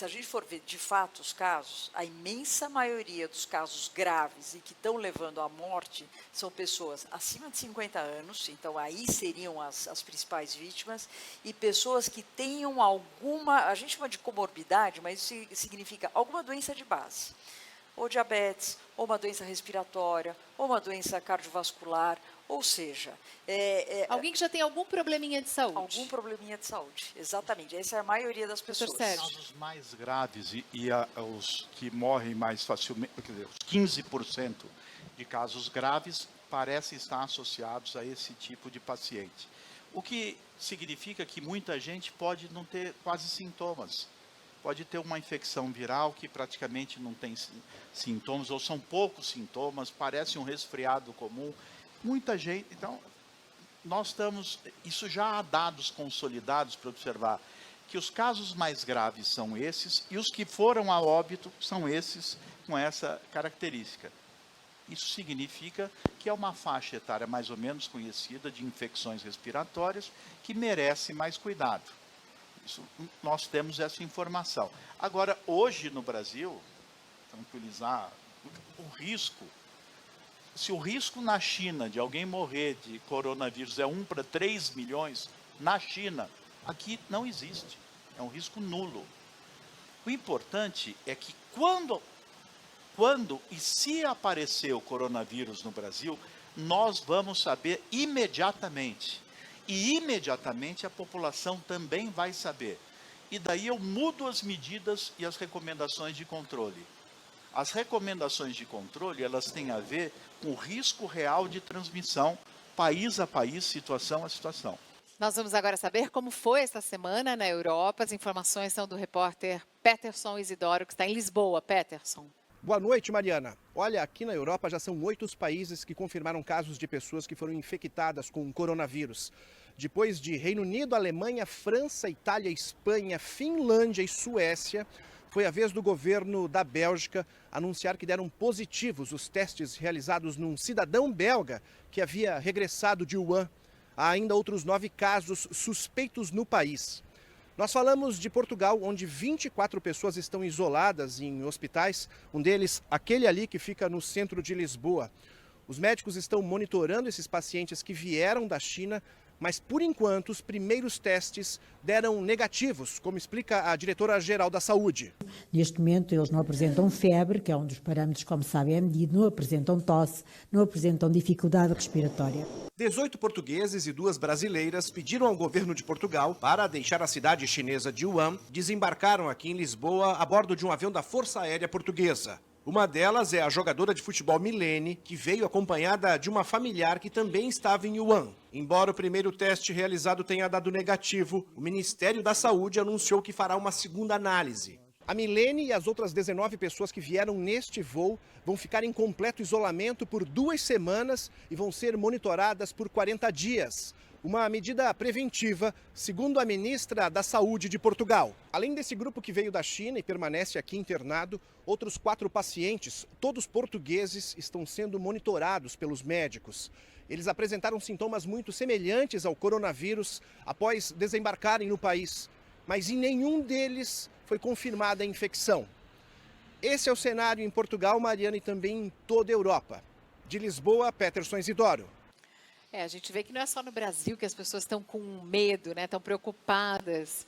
se a gente for ver de fato os casos, a imensa maioria dos casos graves e que estão levando à morte são pessoas acima de 50 anos, então aí seriam as principais vítimas, e pessoas que tenham alguma, a gente chama de comorbidade, mas isso significa alguma doença de base, ou diabetes, ou uma doença respiratória, ou uma doença cardiovascular, ou seja, alguém que já tem algum probleminha de saúde. algum probleminha de saúde, exatamente. Essa é a maioria das Doutor pessoas. Sérgio. Os casos mais graves os que morrem mais facilmente, quer dizer, os 15% de casos graves parecem estar associados a esse tipo de paciente. O que significa que muita gente pode não ter quase sintomas. Pode ter uma infecção viral que praticamente não tem sintomas, ou são poucos sintomas, parece um resfriado comum. Muita gente, então, isso já há dados consolidados para observar que os casos mais graves são esses e os que foram a óbito são esses com essa característica. Isso significa que é uma faixa etária mais ou menos conhecida de infecções respiratórias que merece mais cuidado. Nós temos essa informação. Agora, hoje no Brasil, tranquilizar, o risco, se o risco na China de alguém morrer de coronavírus é 1 para 3 milhões, na China, aqui não existe. É um risco nulo. O importante é que quando e se aparecer o coronavírus no Brasil, nós vamos saber imediatamente. E imediatamente a população também vai saber. E daí eu mudo as medidas e as recomendações de controle. As recomendações de controle, elas têm a ver com o risco real de transmissão, país a país, situação a situação. Nós vamos agora saber como foi esta semana na Europa. As informações são do repórter Peterson Isidoro, que está em Lisboa. Peterson. Boa noite, Mariana. Olha, aqui na Europa já são 8 os países que confirmaram casos de pessoas que foram infectadas com o coronavírus. Depois de Reino Unido, Alemanha, França, Itália, Espanha, Finlândia e Suécia, foi a vez do governo da Bélgica anunciar que deram positivos os testes realizados num cidadão belga que havia regressado de Wuhan. Há ainda outros 9 casos suspeitos no país. Nós falamos de Portugal, onde 24 pessoas estão isoladas em hospitais, um deles aquele ali que fica no centro de Lisboa. Os médicos estão monitorando esses pacientes que vieram da China, mas por enquanto os primeiros testes deram negativos, como explica a diretora-geral da Saúde. Neste momento eles não apresentam febre, que é um dos parâmetros, como sabem, é medido, não apresentam tosse, não apresentam dificuldade respiratória. 18 portugueses e 2 brasileiras pediram ao governo de Portugal para deixar a cidade chinesa de Wuhan, desembarcaram aqui em Lisboa a bordo de um avião da Força Aérea Portuguesa. Uma delas é a jogadora de futebol Milene, que veio acompanhada de uma familiar que também estava em Wuhan. Embora o primeiro teste realizado tenha dado negativo, o Ministério da Saúde anunciou que fará uma segunda análise. A Milene e as outras 19 pessoas que vieram neste voo vão ficar em completo isolamento por 2 semanas e vão ser monitoradas por 40 dias. Uma medida preventiva, segundo a ministra da Saúde de Portugal. Além desse grupo que veio da China e permanece aqui internado, outros 4 pacientes, todos portugueses, estão sendo monitorados pelos médicos. Eles apresentaram sintomas muito semelhantes ao coronavírus após desembarcarem no país, mas em nenhum deles foi confirmada a infecção. Esse é o cenário em Portugal, Mariana, e também em toda a Europa. De Lisboa, Peterson Isidoro. A gente vê que não é só no Brasil que as pessoas estão com medo, né? Estão preocupadas.